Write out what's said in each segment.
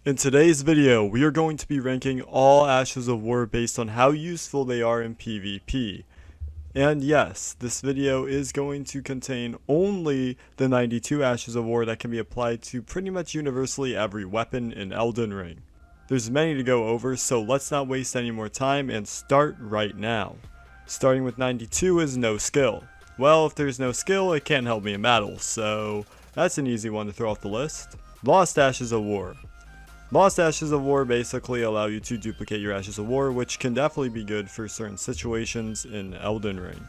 In today's video, we are going to be ranking all Ashes of War based on how useful they are in PvP. And yes, this video is going to contain only the 92 Ashes of War that can be applied to pretty much universally every weapon in Elden Ring. There's many to go over, so let's not waste any more time and start right now. Starting with 92 is no skill. Well, if there's no skill, it can't help me in battle, so that's an easy one to throw off the list. Lost Ashes of War. Lost Ashes of War basically allow you to duplicate your Ashes of War, which can definitely be good for certain situations in Elden Ring.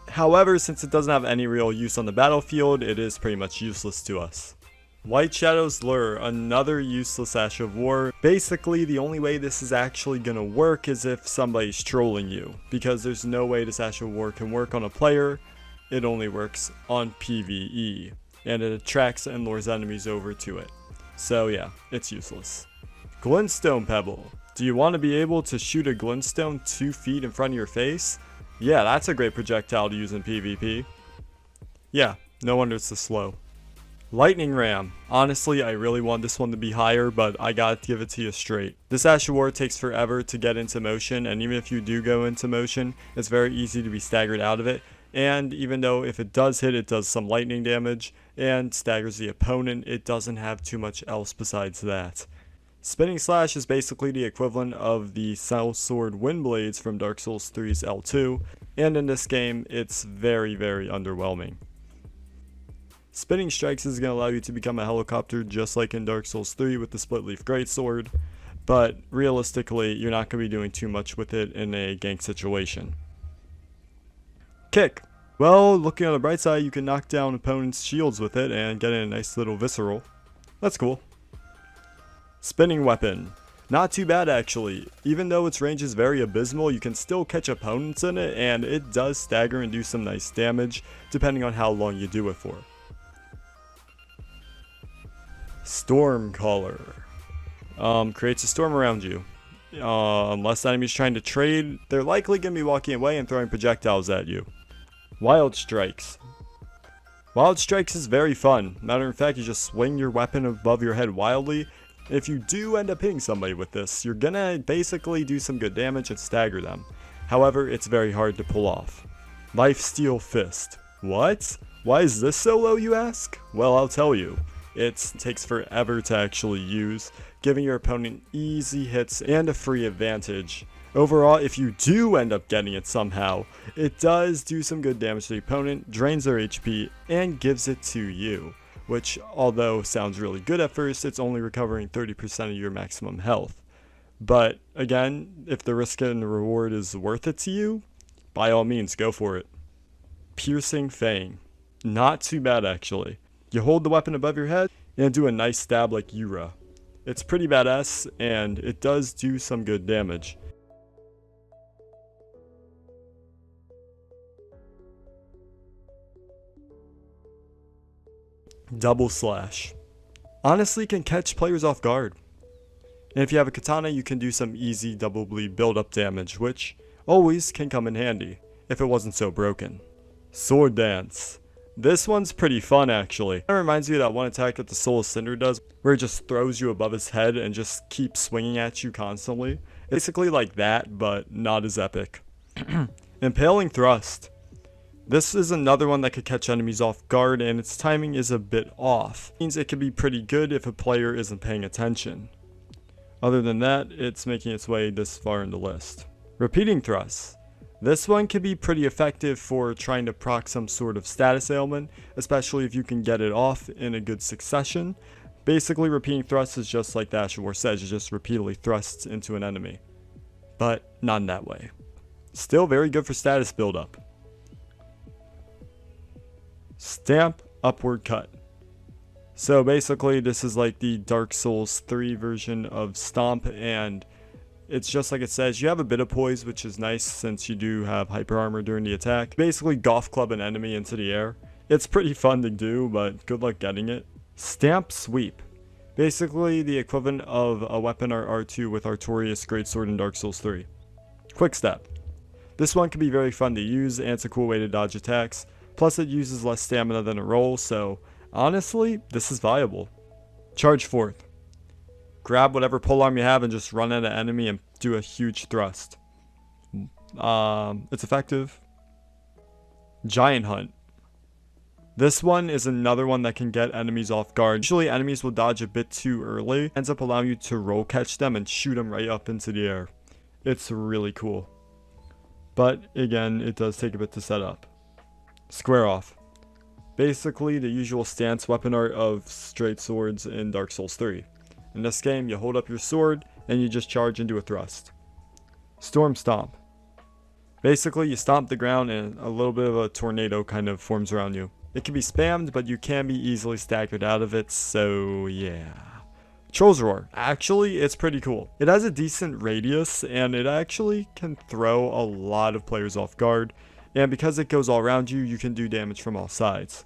However, since it doesn't have any real use on the battlefield, it is pretty much useless to us. White Shadow's Lure, another useless Ash of War. Basically, the only way this is actually going to work is if somebody's trolling you, because there's no way this Ash of War can work on a player. It only works on PvE, and it attracts and lures enemies over to it. So yeah, it's useless. Glenstone Pebble. Do you want to be able to shoot a glintstone 2 feet in front of your face? Yeah, that's a great projectile to use in PvP. Yeah, no wonder it's so slow. Lightning Ram. Honestly, I really want this one to be higher, but I gotta give it to you straight. This Ash of War takes forever to get into motion, and even if you do go into motion, it's very easy to be staggered out of it. And even though if it does hit, it does some lightning damage and staggers the opponent, it doesn't have too much else besides that. Spinning Slash is basically the equivalent of the Sellsword Windblades from Dark Souls 3's L2, and in this game, it's very underwhelming. Spinning Strikes is going to allow you to become a helicopter just like in Dark Souls 3 with the Split Leaf Greatsword, but realistically, you're not going to be doing too much with it in a gank situation. Kick. Well, looking on the bright side, you can knock down opponents' shields with it and get in a nice little visceral. That's cool. Spinning Weapon. Not too bad actually. Even though its range is very abysmal, you can still catch opponents in it, and it does stagger and do some nice damage depending on how long you do it for. Stormcaller. Creates a storm around you. Unless the enemy's trying to trade, they're likely going to be walking away and throwing projectiles at you. Wild Strikes. Wild Strikes is very fun. Matter of fact, you just swing your weapon above your head wildly. If you do end up hitting somebody with this, you're gonna basically do some good damage and stagger them. However, it's very hard to pull off. Lifesteal Fist. What? Why is this so low, you ask? Well, I'll tell you. It takes forever to actually use, giving your opponent easy hits and a free advantage. Overall, if you do end up getting it somehow, it does do some good damage to the opponent, drains their HP, and gives it to you. Which, although sounds really good at first, it's only recovering 30% of your maximum health. But again, if the risk and the reward is worth it to you, by all means, go for it. Piercing Fang. Not too bad actually. You hold the weapon above your head and do a nice stab like Yura. It's pretty badass, and it does do some good damage. Double Slash. Honestly can catch players off guard. And if you have a katana, you can do some easy double bleed build up damage, which always can come in handy, if it wasn't so broken. Sword Dance. This one's pretty fun actually. It reminds me of that one attack that the Soul of Cinder does, where it just throws you above his head and just keeps swinging at you constantly. Basically like that, but not as epic. Impaling Thrust. This is another one that could catch enemies off guard, and its timing is a bit off. It means it can be pretty good if a player isn't paying attention. Other than that, it's making its way this far in the list. Repeating Thrust. This one can be pretty effective for trying to proc some sort of status ailment, especially if you can get it off in a good succession. Basically, Repeating Thrust is just like the Ash of War says, you just repeatedly thrust into an enemy. But not in that way. Still very good for status buildup. Stamp Upward Cut. So basically this is like the Dark Souls 3 version of Stomp, and it's just like it says. You have a bit of poise, which is nice since you do have hyper armor during the attack. Basically golf club an enemy into the air. It's pretty fun to do, but good luck getting it. Stamp Sweep. Basically the equivalent of a weapon or R2 with Artorias Greatsword in Dark Souls 3. Quick Step. This one can be very fun to use, and it's a cool way to dodge attacks. Plus it uses less stamina than a roll, so honestly, this is viable. Charge Forth. grab whatever polearm you have and just run at an enemy and do a huge thrust. It's effective. Giant Hunt. This one is another one that can get enemies off guard. Usually enemies will dodge a bit too early. Ends up allowing you to roll catch them and shoot them right up into the air. It's really cool. But again, it does take a bit to set up. Square Off. Basically the usual stance weapon art of straight swords in Dark Souls 3. In this game, you hold up your sword and you just charge into a thrust. Storm Stomp. Basically, you stomp the ground and a little bit of a tornado kind of forms around you. It can be spammed, but you can be easily staggered out of it, so yeah. Troll's Roar. Actually, it's pretty cool. It has a decent radius, and it actually can throw a lot of players off guard. And because it goes all around you, you can do damage from all sides.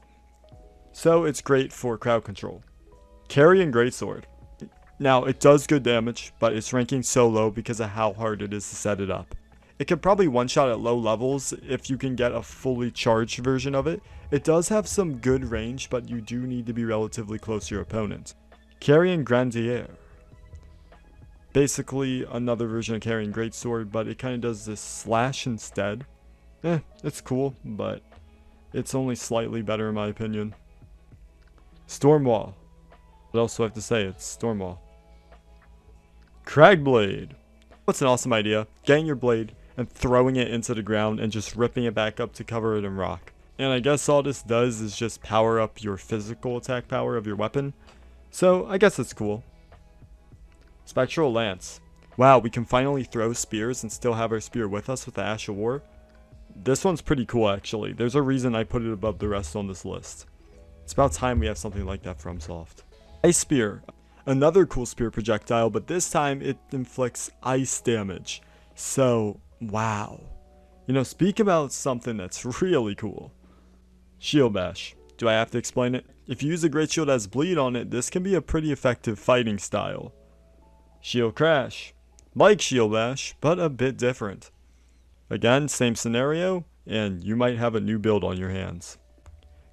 So it's great for crowd control. Carrying Greatsword. Now, it does good damage, but it's ranking so low because of how hard it is to set it up. It can probably one-shot at low levels if you can get a fully charged version of it. It does have some good range, but you do need to be relatively close to your opponent. Carrying Grandier. Basically another version of Carrying Greatsword, but it kind of does this slash instead. It's cool, but it's only slightly better in my opinion. Stormwall. What else do I have to say? It's Stormwall. Cragblade. What's an awesome idea? Getting your blade and throwing it into the ground and just ripping it back up to cover it in rock. And I guess all this does is just power up your physical attack power of your weapon. So I guess it's cool. Spectral Lance. Wow, we can finally throw spears and still have our spear with us with the Ash of War. This one's pretty cool actually. There's a reason I put it above the rest on this list. It's about time we have something like that from Soft. Ice Spear. Another cool spear projectile, but this time it inflicts ice damage. So, wow. You know, speak about something that's really cool. Shield Bash. Do I have to explain it? If you use a Great Shield that has bleed on it, this can be a pretty effective fighting style. Shield Crash. Like Shield Bash, but a bit different. Again, same scenario, and you might have a new build on your hands.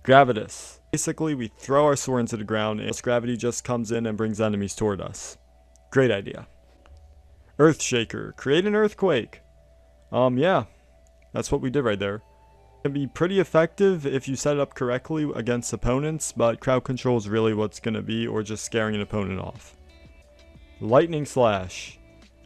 Gravidus. Basically, we throw our sword into the ground and gravity just comes in and brings enemies toward us. Great idea. Earthshaker. Create an earthquake. Yeah. That's what we did right there. It can be pretty effective if you set it up correctly against opponents, but crowd control is really what's going to be, or just scaring an opponent off. Lightning Slash.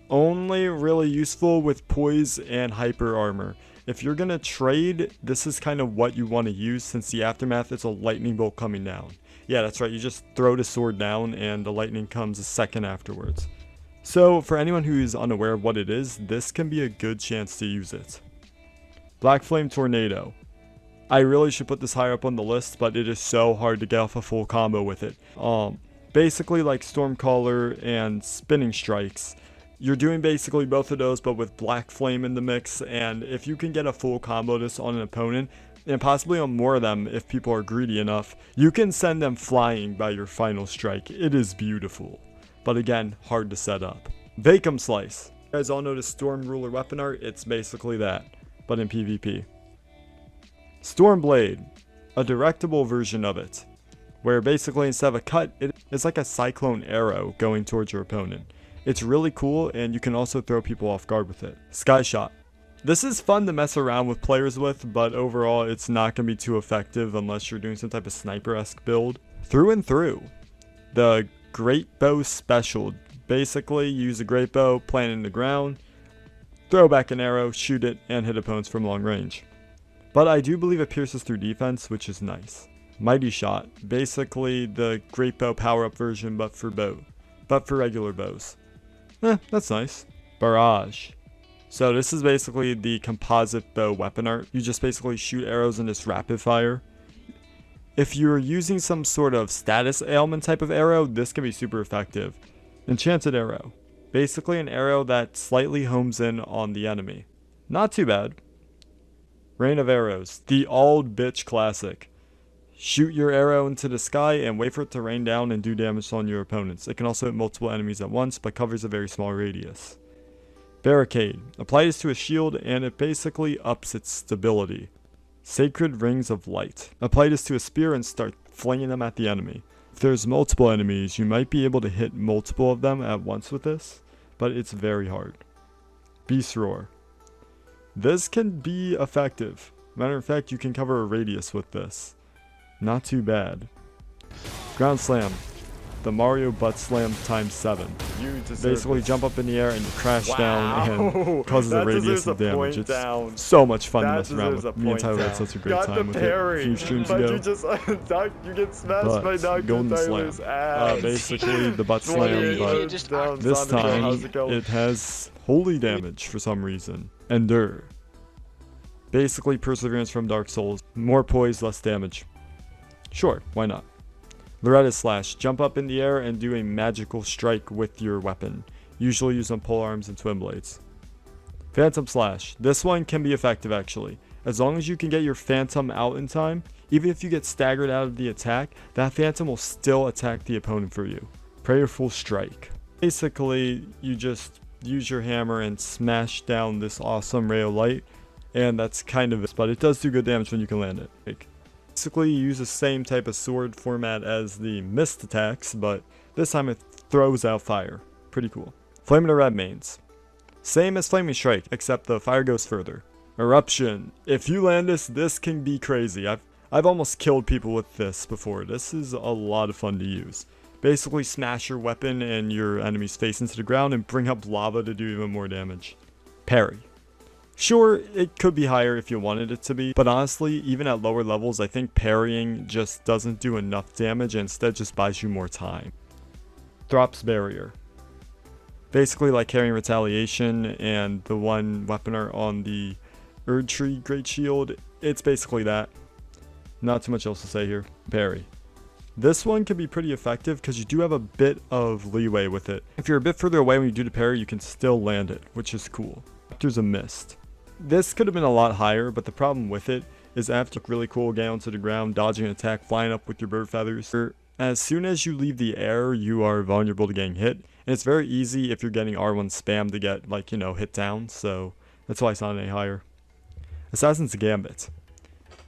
Only really useful with poise and hyper armor. If you're going to trade, this is kind of what you want to use, since the aftermath is a lightning bolt coming down. Yeah, that's right, you just throw the sword down and the lightning comes a second afterwards. So for anyone who is unaware of what it is, this can be a good chance to use it. Black Flame Tornado. I really should put this higher up on the list, but it is so hard to get off a full combo with it. Basically like Stormcaller and Spinning Strikes. You're doing basically both of those, but with Black Flame in the mix, and if you can get a full combo this on an opponent, and possibly on more of them if people are greedy enough, you can send them flying by your final strike. It is beautiful, but again, hard to set up. Vacuum Slice. You guys all know the Storm Ruler weapon art, it's basically that, but in PvP. Stormblade, a directable version of it, where basically instead of a cut, it's like a cyclone arrow going towards your opponent. It's really cool, and you can also throw people off guard with it. Sky Shot. This is fun to mess around with players with, but overall it's not going to be too effective unless you're doing some type of sniper-esque build. Through and through. The Great Bow Special. Basically, use a Great Bow, plant it in the ground, throw back an arrow, shoot it, and hit opponents from long range. But I do believe it pierces through defense, which is nice. Mighty Shot. Basically the Great Bow power-up version, but for regular bows. That's nice. Barrage. So this is basically the composite bow weapon art. You just basically shoot arrows in this rapid fire. If you're using some sort of status ailment type of arrow, this can be super effective. Enchanted Arrow. Basically an arrow that slightly homes in on the enemy. Not too bad. Rain of Arrows. The old bitch classic. Shoot your arrow into the sky and wait for it to rain down and do damage on your opponents. It can also hit multiple enemies at once, but covers a very small radius. Barricade. Apply this to a shield and it basically ups its stability. Sacred Rings of Light. Apply this to a spear and start flinging them at the enemy. If there's multiple enemies, you might be able to hit multiple of them at once with this, but it's very hard. Beast Roar. This can be effective. Matter of fact, you can cover a radius with this. Not too bad. Ground Slam. The Mario Butt Slam times 7. Basically jump up in the air and you crash down and causes a radius of damage. It's so much fun to mess around with. Me and Tyler had such a great time with it a few streams ago. You get smashed by Dr. Golden Tyler's Slam. ass. Basically the butt slam, but this time it has holy damage for some reason. Endure. Basically Perseverance from Dark Souls. More poise, less damage. Sure, why not? Loretta Slash. Jump up in the air and do a magical strike with your weapon. Usually used on pole arms and twin blades. Phantom Slash. This one can be effective actually. As long as you can get your Phantom out in time, even if you get staggered out of the attack, that Phantom will still attack the opponent for you. Prayerful Strike. Basically, you just use your hammer and smash down this awesome ray of light, and that's kind of it, but it does do good damage when you can land it. Basically, you use the same type of sword format as the mist attacks, but this time it throws out fire. Pretty cool. Flame of the Red Mains. Same as Flaming Strike, except the fire goes further. Eruption. If you land this can be crazy. I've almost killed people with this before. This is a lot of fun to use. Basically smash your weapon and your enemy's face into the ground and bring up lava to do even more damage. Parry. Sure, it could be higher if you wanted it to be, but honestly, even at lower levels, I think parrying just doesn't do enough damage and instead just buys you more time. Throp's Barrier. Basically like carrying Retaliation and the one weapon art on the Erdtree Great Shield, it's basically that. Not too much else to say here. Parry. This one can be pretty effective because you do have a bit of leeway with it. If you're a bit further away when you do the parry, you can still land it, which is cool. There's a Mist. This could have been a lot higher, but the problem with it is after really cool down to the ground, dodging an attack, flying up with your bird feathers. As soon as you leave the air, you are vulnerable to getting hit, and it's very easy if you're getting R1 spam to get, like, you know, hit down, so that's why it's not any higher. Assassin's Gambit.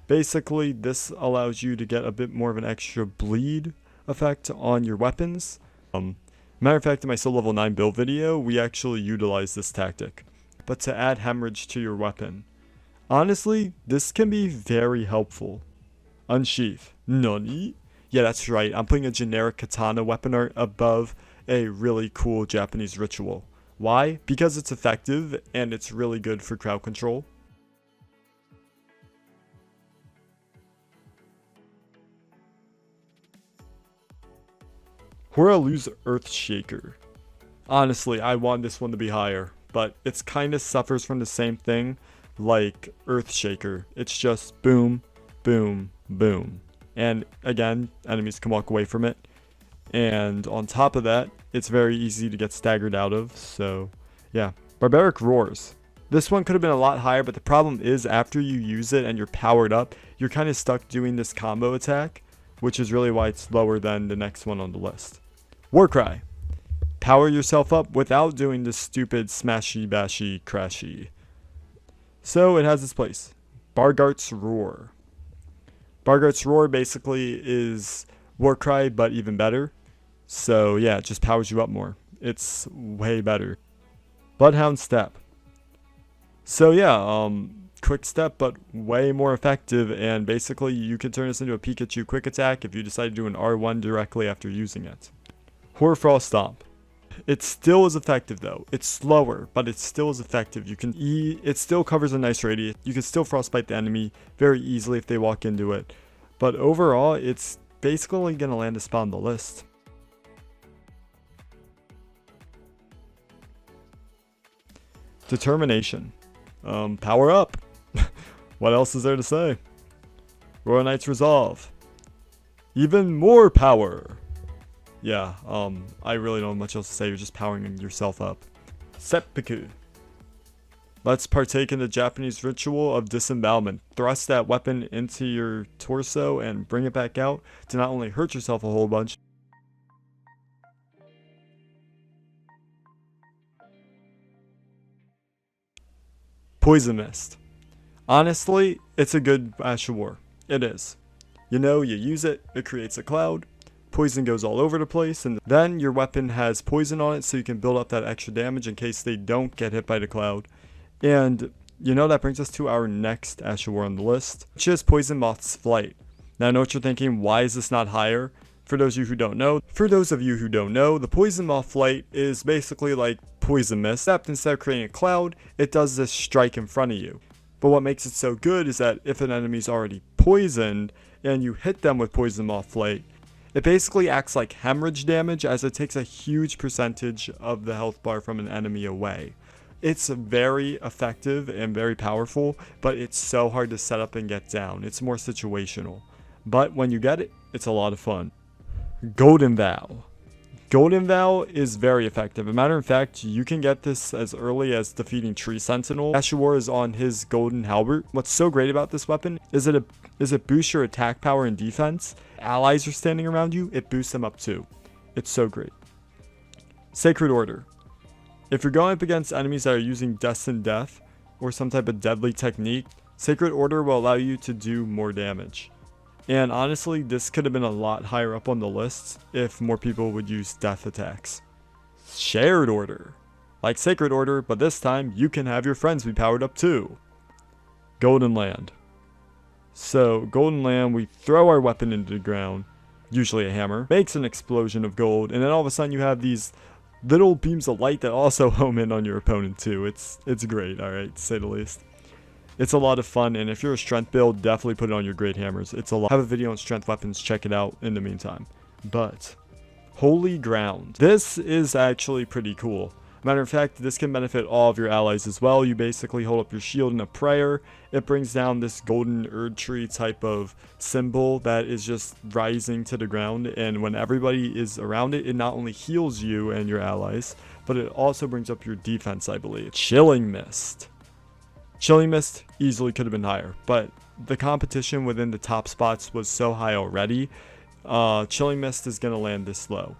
Basically, this allows you to get a bit more of an extra bleed effect on your weapons. Matter of fact, in my Soul Level 9 build video, we actually utilized this tactic. But to add hemorrhage to your weapon. Honestly, this can be very helpful. Unsheath. Nani? Yeah, that's right. I'm putting a generic katana weapon art above a really cool Japanese ritual. Why? Because it's effective and it's really good for crowd control. Hoaraloo's Earthshaker. Honestly, I want this one to be higher, but it's kind of suffers from the same thing like Earthshaker. It's just boom, boom, boom. And again, enemies can walk away from it. And on top of that, it's very easy to get staggered out of, so yeah. Barbaric Roars. This one could have been a lot higher, but the problem is after you use it and you're powered up, you're kind of stuck doing this combo attack, which is really why it's lower than the next one on the list. Warcry. Power yourself up without doing this stupid smashy bashy crashy. So it has its place. Bargart's Roar. Bargart's Roar basically is Warcry but even better. So yeah, it just powers you up more. It's way better. Bloodhound Step. So yeah, quick step but way more effective, and basically you can turn this into a Pikachu quick attack if you decide to do an R1 directly after using it. Hoarfrost Stomp. It still is effective though. It's slower, but it still is effective. It still covers a nice radius. You can still frostbite the enemy very easily if they walk into it. But overall, it's basically going to land a spot on the list. Determination. Power up. What else is there to say? Royal Knight's Resolve. Even more power. Yeah, I really don't have much else to say. You're just powering yourself up. Seppuku. Let's partake in the Japanese ritual of disembowelment. Thrust that weapon into your torso and bring it back out to not only hurt yourself a whole bunch. Poison Mist. Honestly, it's a good Ash of War. It is. You know, you use it, it creates a cloud, poison goes all over the place, and then your weapon has poison on it so you can build up that extra damage in case they don't get hit by the cloud. And you know, that brings us to our next Ash of War on the list, which is Poison Moth's Flight. Now I know what you're thinking, why is this not higher? For those of you who don't know, the Poison Moth Flight is basically like Poison Mist, except instead of creating a cloud, it does this strike in front of you. But what makes it so good is that if an enemy's already poisoned and you hit them with Poison Moth Flight, it basically acts like hemorrhage damage as it takes a huge percentage of the health bar from an enemy away. It's very effective and very powerful, but it's so hard to set up and get down. It's more situational. But when you get it, it's a lot of fun. Golden Vow. Golden Vow is very effective. As a matter of fact, you can get this as early as defeating Tree Sentinel. Ash of War is on his golden Halbert. What's so great about this weapon is it boosts your attack power and defense. Allies are standing around you, it boosts them up too. It's so great. Sacred Order. If you're going up against enemies that are using Destined Death or some type of deadly technique, Sacred Order will allow you to do more damage. And honestly, this could have been a lot higher up on the list if more people would use death attacks. Shared Order. Like Sacred Order, but this time you can have your friends be powered up too. Golden Land. So, Golden Land, we throw our weapon into the ground, usually a hammer, makes an explosion of gold, and then all of a sudden you have these little beams of light that also home in on your opponent too. It's great, alright, to say the least. It's a lot of fun, and if you're a strength build, definitely put it on your great hammers. It's a lot. I have a video on strength weapons, check it out in the meantime. But, Holy Ground. This is actually pretty cool. Matter of fact, this can benefit all of your allies as well. You basically hold up your shield in a prayer. It brings down this golden Erd tree type of symbol that is just rising to the ground, and when everybody is around it, it not only heals you and your allies, but it also brings up your defense, I believe. Chilling Mist. Chilling Mist easily could have been higher, but the competition within the top spots was so high already. Chilling Mist is going to land this low.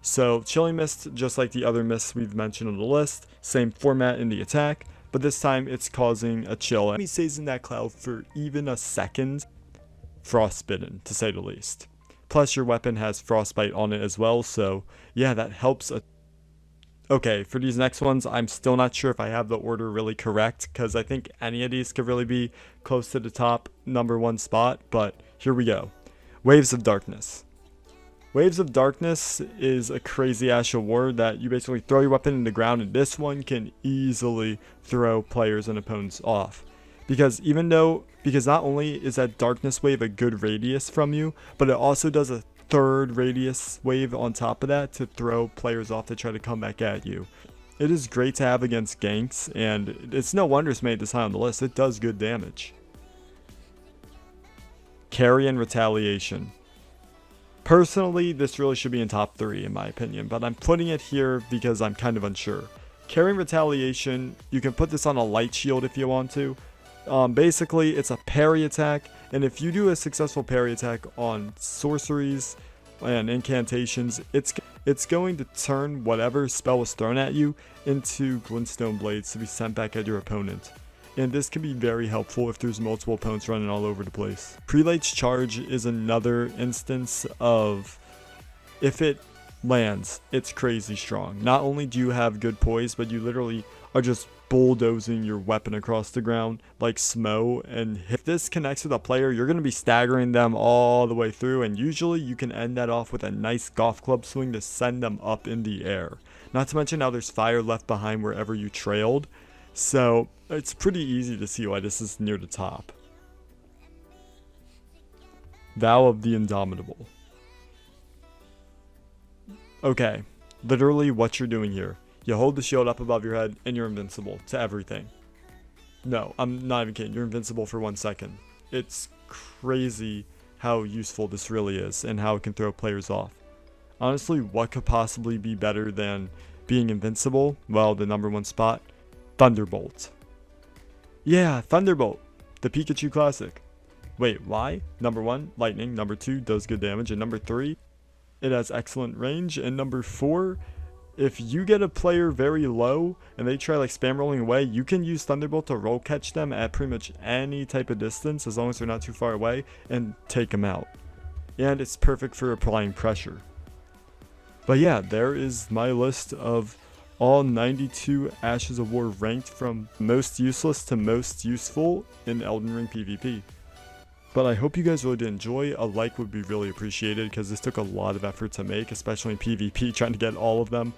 So Chilling Mist, just like the other mists we've mentioned on the list, same format in the attack, but this time it's causing a chill. Enemy stays in that cloud for even a second. Frostbitten, to say the least. Plus your weapon has frostbite on it as well, so yeah, that helps a Okay, for these next ones, I'm still not sure if I have the order really correct, because I think any of these could really be close to the top #1 spot, but here we go. Waves of Darkness. Waves of Darkness is a crazy Ash of War that you basically throw your weapon in the ground, and this one can easily throw players and opponents off. Because not only is that Darkness wave a good radius from you, but it also does a third radius wave on top of that to throw players off to try to come back at you. It is great to have against ganks, and it's no wonder it's made this high on the list. It does good damage. Carry and Retaliation. Personally, this really should be in top 3 in my opinion, but I'm putting it here because I'm kind of unsure. Carry and Retaliation, you can put this on a light shield if you want to. Basically, it's a parry attack, and if you do a successful parry attack on sorceries and incantations, it's going to turn whatever spell was thrown at you into glintstone blades to be sent back at your opponent. And this can be very helpful if there's multiple opponents running all over the place. Prelate's Charge is another instance of, if it lands, it's crazy strong. Not only do you have good poise, but you literally are just bulldozing your weapon across the ground like Smo, and if this connects with a player, you're going to be staggering them all the way through, and usually you can end that off with a nice golf club swing to send them up in the air. Not to mention how there's fire left behind wherever you trailed, so it's pretty easy to see why this is near the top. Vow of the Indomitable. Okay, literally what you're doing here. You hold the shield up above your head and you're invincible to everything. No, I'm not even kidding. You're invincible for 1 second. It's crazy how useful this really is and how it can throw players off. Honestly, what could possibly be better than being invincible? Well, the #1 spot, Thunderbolt. Yeah, Thunderbolt, the Pikachu classic. Wait, why? #1, lightning. #2, does good damage. And #3, it has excellent range. And #4, if you get a player very low and they try like spam rolling away, you can use Thunderbolt to roll catch them at pretty much any type of distance as long as they're not too far away and take them out. and it's perfect for applying pressure. But yeah, there is my list of all 92 Ashes of War ranked from most useless to most useful in Elden Ring PvP. But I hope you guys really did enjoy. A like would be really appreciated because this took a lot of effort to make, especially in PvP, trying to get all of them.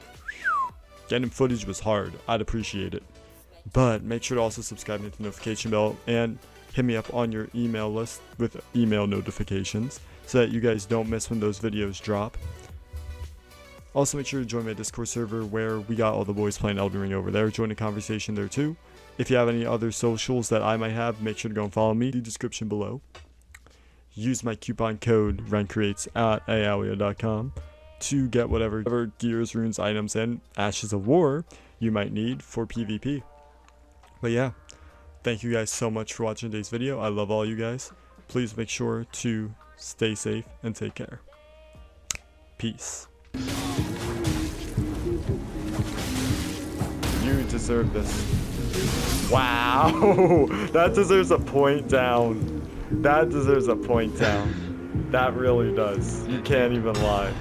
Getting footage was hard. I'd appreciate it. But make sure to also subscribe and hit the notification bell and hit me up on your email list with email notifications so that you guys don't miss when those videos drop. Also make sure to join my Discord server where we got all the boys playing Elden Ring over there. Join the conversation there too. If you have any other socials that I might have, make sure to go and follow me in the description below. Use my coupon code RenCreates at aalia.com to get whatever gears, runes, items, and Ashes of War you might need for PvP. But yeah, thank you guys so much for watching today's video. I love all you guys. Please make sure to stay safe and take care. Peace. You deserve this. Wow, that deserves a point down. That deserves a point down. That really does. You can't even lie.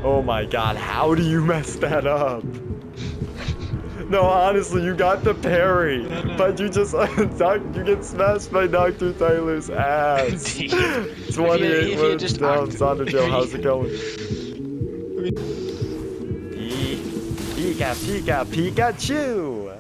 Oh my god, how do you mess that up? No, honestly, you got the parry, but you just you get smashed by Dr. Tyler's ass. 28 lives down. Sandra Joe, how's it going? Pika, Pika, Pikachu!